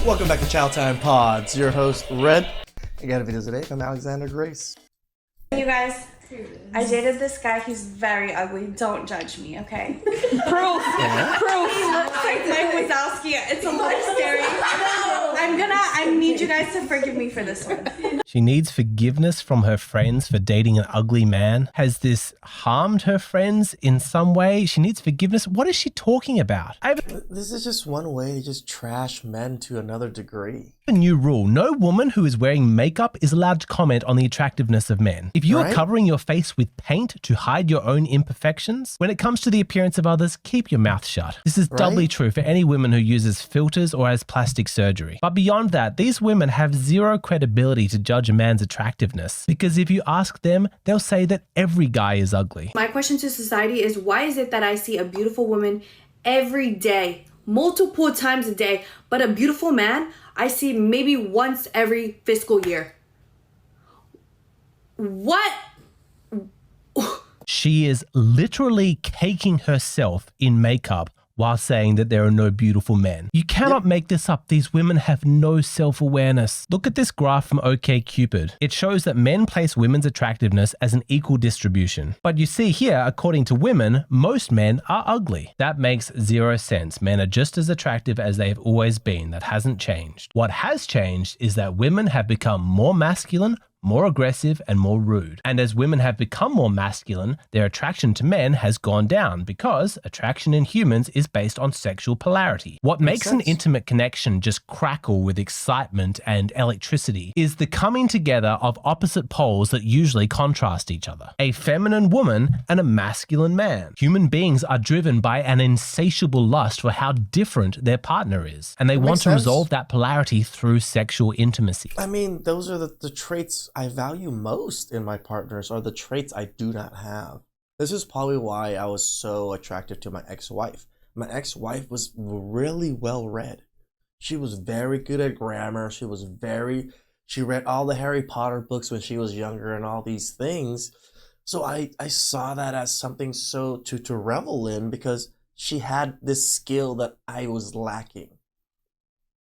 Welcome back to Chow Time Pods. Your host, Red. I got a video today from Alexander Grace. You guys, I dated this guy. He's very ugly. Don't judge me, okay? Proof. He looks like Mike Wazowski. It's a little scary. I need you guys to forgive me for this one. She needs forgiveness from her friends for dating an ugly man. Has this harmed her friends in some way? She needs forgiveness. What is she talking about? This is just one way to just trash men to another degree. A new rule. No woman who is wearing makeup is allowed to comment on the attractiveness of men. If you are covering your face with paint to hide your own imperfections, when it comes to the appearance of others, keep your mouth shut. This is doubly true for any woman who uses filters or has plastic surgery. But beyond that, these women have zero credibility to judge a man's attractiveness, because if you ask them, they'll say that every guy is ugly. My question to society is, why is it that I see a beautiful woman every day, multiple times a day, but a beautiful man I see maybe once every fiscal year? What? She is literally caking herself in makeup while saying that there are no beautiful men. You cannot make this up. These women have no self-awareness. Look at this graph from OkCupid. It shows that men place women's attractiveness as an equal distribution. But you see here, according to women, most men are ugly. That makes zero sense. Men are just as attractive as they've always been. That hasn't changed. What has changed is that women have become more masculine, more aggressive, and more rude. And as women have become more masculine, their attraction to men has gone down because attraction in humans is based on sexual polarity. What makes an intimate connection just crackle with excitement and electricity is the coming together of opposite poles that usually contrast each other. A feminine woman and a masculine man. Human beings are driven by an insatiable lust for how different their partner is, and they want to resolve that polarity through sexual intimacy. I mean, those are the traits I value most in my partners, are the traits I do not have. This is probably why I was so attractive to my ex-wife. My ex-wife was really well read. She was very good at grammar. She read all the Harry Potter books when she was younger and all these things. So I saw that as something so to revel in, because she had this skill that I was lacking.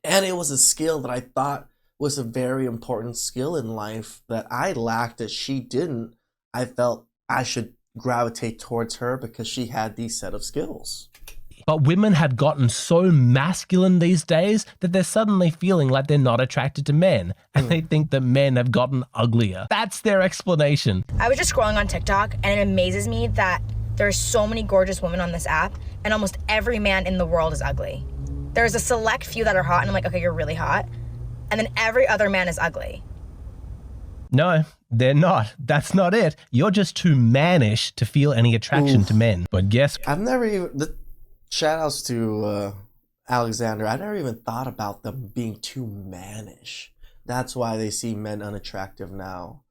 And it was a skill that I thought was a very important skill in life that I lacked, that she didn't. I felt I should gravitate towards her because she had these set of skills. But women have gotten so masculine these days that they're suddenly feeling like they're not attracted to men, and they think that men have gotten uglier. That's their explanation. I was just scrolling on TikTok, and it amazes me that there's so many gorgeous women on this app, and almost every man in the world is ugly. There's a select few that are hot, and I'm like, okay, you're really hot. And then every other man is ugly. No, they're not. That's not it. You're just too mannish to feel any attraction to men. But guess I've never even, shout outs to Alexander, I never even thought about them being too mannish. That's why they see men unattractive now.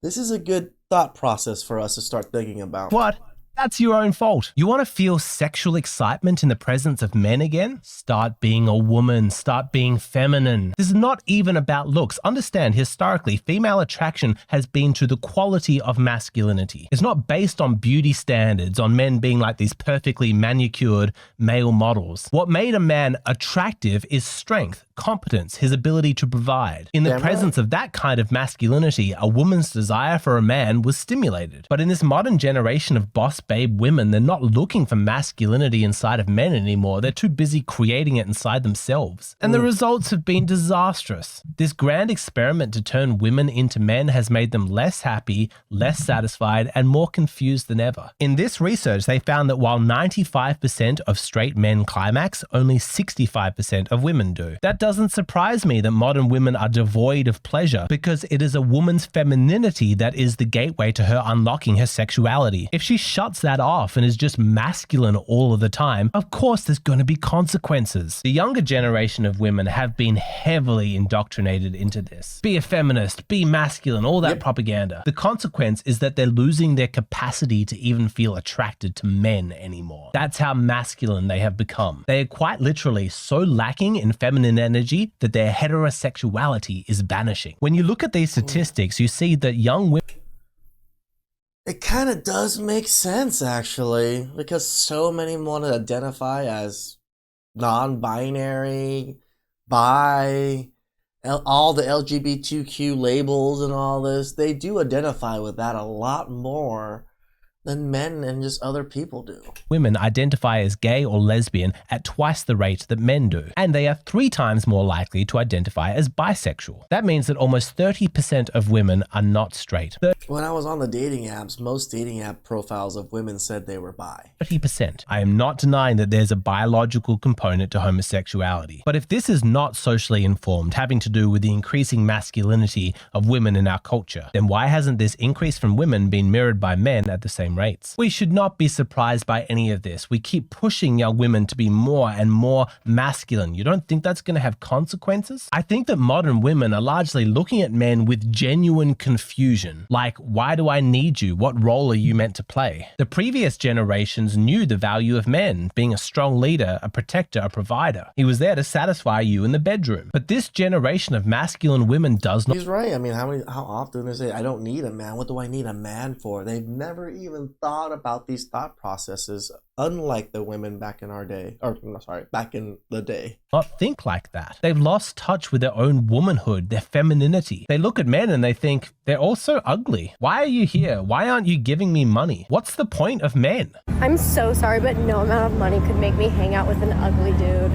This is a good thought process for us to start thinking about. what? That's your own fault. You want to feel sexual excitement in the presence of men again? Start being a woman. Start being feminine. This is not even about looks. Understand, historically, female attraction has been to the quality of masculinity. It's not based on beauty standards, on men being like these perfectly manicured male models. What made a man attractive is strength, competence, his ability to provide. In the presence of that kind of masculinity, a woman's desire for a man was stimulated. But in this modern generation of boss babe women, they're not looking for masculinity inside of men anymore. They're too busy creating it inside themselves. And the results have been disastrous. This grand experiment to turn women into men has made them less happy, less satisfied, and more confused than ever. In this research, they found that while 95% of straight men climax, only 65% of women do. That doesn't surprise me that modern women are devoid of pleasure, because it is a woman's femininity that is the gateway to her unlocking her sexuality. If she shuts that off and is just masculine all of the time, of course there's going to be consequences. The younger generation of women have been heavily indoctrinated into this. Be a feminist, be masculine, all that propaganda. The consequence is that they're losing their capacity to even feel attracted to men anymore. That's how masculine they have become. They are quite literally so lacking in feminine energy that their heterosexuality is vanishing. When you look at these statistics, you see that young women... It kind of does make sense, actually, because so many want to identify as non-binary, bi, all the LGBTQ labels and all this, they do identify with that a lot more than men and just other people do. Women identify as gay or lesbian at twice the rate that men do, and they are 3 times more likely to identify as bisexual. That means that almost 30% of women are not straight. When I was on the dating apps, most dating app profiles of women said they were bi. 30%. I am not denying that there's a biological component to homosexuality. But if this is not socially informed, having to do with the increasing masculinity of women in our culture, then why hasn't this increase from women been mirrored by men at the same rates? We should not be surprised by any of this. We keep pushing young women to be more and more masculine. You don't think that's going to have consequences? I think that modern women are largely looking at men with genuine confusion. Like, why do I need you? What role are you meant to play? The previous generations knew the value of men, being a strong leader, a protector, a provider. He was there to satisfy you in the bedroom. But this generation of masculine women does not. He's right. I mean, how often they say, I don't need a man. What do I need a man for? They've never even thought about these thought processes, unlike the women back in our day, back in the day. Not think like that. They've lost touch with their own womanhood, their femininity. They look at men and they think, they're all so ugly. Why are you here? Why aren't you giving me money? What's the point of men? I'm so sorry, but no amount of money could make me hang out with an ugly dude.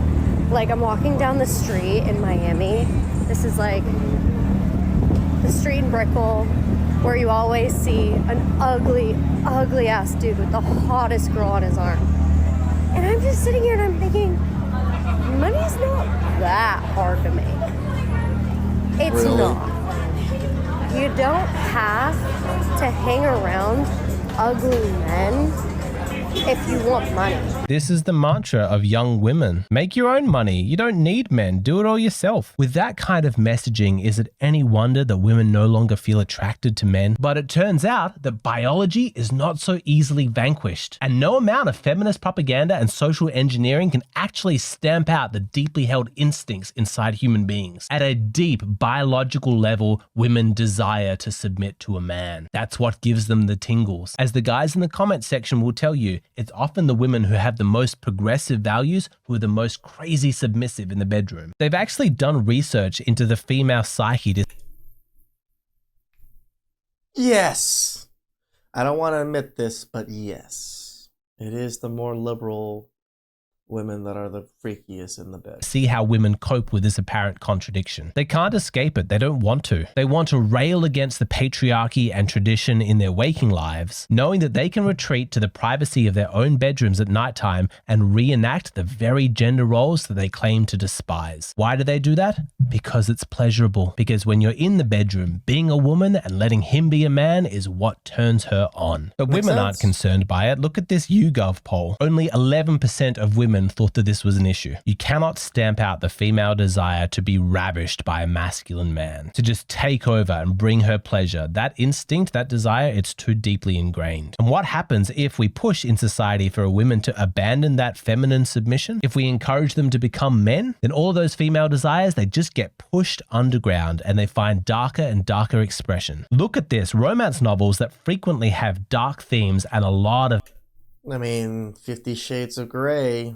Like, I'm walking down the street in Miami. This is like the street in Brickell where you always see an ugly ass dude with the hottest girl on his arm. And I'm just sitting here and I'm thinking, money's not that hard to make. It's Really? not. You don't have to hang around ugly men if you want money. This is the mantra of young women. Make your own money. You don't need men. Do it all yourself. With that kind of messaging, is it any wonder that women no longer feel attracted to men? But it turns out that biology is not so easily vanquished. And no amount of feminist propaganda and social engineering can actually stamp out the deeply held instincts inside human beings. At a deep biological level, women desire to submit to a man. That's what gives them the tingles. As the guys in the comment section will tell you, it's often the women who have the most progressive values who are the most crazy submissive in the bedroom. They've actually done research into the female psyche to... Yes. I don't want to admit this, but yes. It is the more liberal women that are the freakiest in the bed. See how women cope with this apparent contradiction. They can't escape it. They don't want to. They want to rail against the patriarchy and tradition in their waking lives, knowing that they can retreat to the privacy of their own bedrooms at nighttime and reenact the very gender roles that they claim to despise. Why do they do that? Because it's pleasurable. Because when you're in the bedroom, being a woman and letting him be a man is what turns her on. But Makes women sense. aren't concerned by it. Look at this YouGov poll. Only 11% of women thought that this was an issue. You cannot stamp out the female desire to be ravished by a masculine man, to just take over and bring her pleasure. That instinct, that desire, it's too deeply ingrained. And what happens if we push in society for women to abandon that feminine submission? If we encourage them to become men, then all of those female desires, they just get pushed underground and they find darker and darker expression. Look at this, romance novels that frequently have dark themes and a lot of 50 Shades of Grey.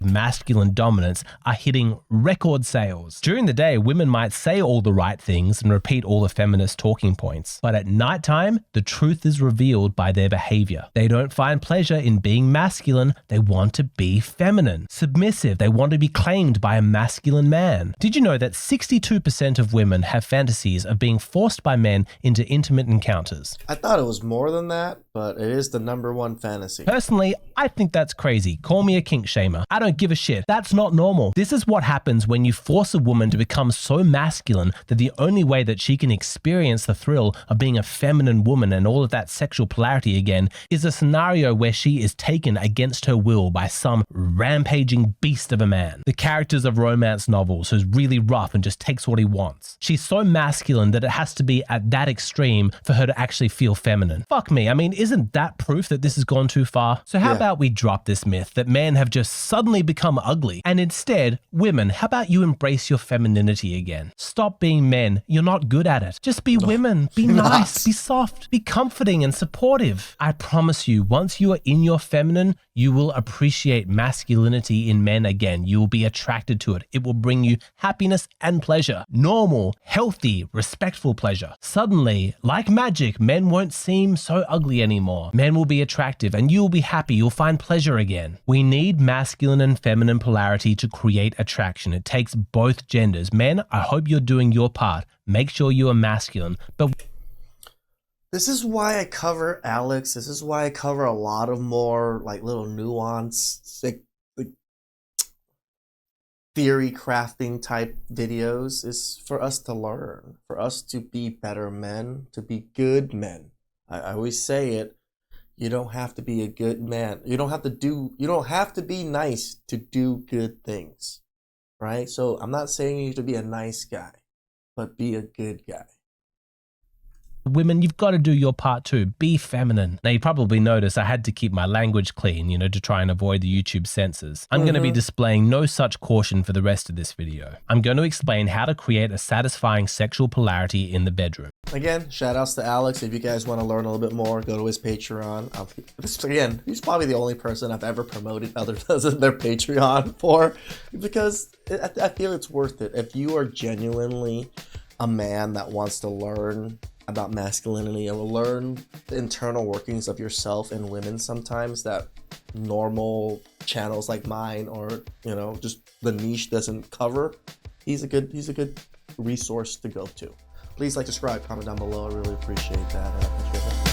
masculine dominance are hitting record sales. During the day, women might say all the right things and repeat all the feminist talking points. But at nighttime, the truth is revealed by their behavior. They don't find pleasure in being masculine. They want to be feminine. Submissive. They want to be claimed by a masculine man. Did you know that 62% of women have fantasies of being forced by men into intimate encounters? I thought it was more than that, but it is the #1 fantasy. Personally, I think that's crazy. Call me a kink shamer. I don't give a shit. That's not normal. This is what happens when you force a woman to become so masculine that the only way that she can experience the thrill of being a feminine woman and all of that sexual polarity again is a scenario where she is taken against her will by some rampaging beast of a man. The characters of romance novels who's really rough and just takes what he wants. She's so masculine that it has to be at that extreme for her to actually feel feminine. Fuck me. I mean, Isn't that proof that this has gone too far? So how about we drop this myth that men have just suddenly become ugly, and instead, women, how about you embrace your femininity again? Stop being men. You're not good at it. Just be women. Be nice. Be soft. Be comforting and supportive. I promise you, once you are in your feminine, you will appreciate masculinity in men again. You will be attracted to it. It will bring you happiness and pleasure. Normal, healthy, respectful pleasure. Suddenly, like magic, men won't seem so ugly anymore. Men will be attractive and you will be happy. You'll find pleasure again. We need masculine and feminine polarity to create attraction. It takes both genders. Men, I hope you're doing your part. Make sure you are masculine. But this is why I cover Alex. This is why I cover a lot of more like little nuance, like theory crafting type videos, is for us to learn, for us to be better men, to be good men. I always say it. You don't have to be a good man. You don't have to be nice to do good things, right? So I'm not saying you have to be a nice guy, but be a good guy. women, you've got to do your part too. Be feminine. Now, you probably noticed I had to keep my language clean, to try and avoid the YouTube censors. I'm going to be displaying no such caution for the rest of this video. I'm going to explain how to create a satisfying sexual polarity in the bedroom. Again, shout outs to Alex. If you guys want to learn a little bit more, go to his Patreon. Again, he's probably the only person I've ever promoted other than their Patreon for, because I feel it's worth it. If you are genuinely a man that wants to learn about masculinity and learn the internal workings of yourself and women sometimes that normal channels like mine or just the niche doesn't cover, he's a good resource to go to. Please like, subscribe, comment down below. I really appreciate that.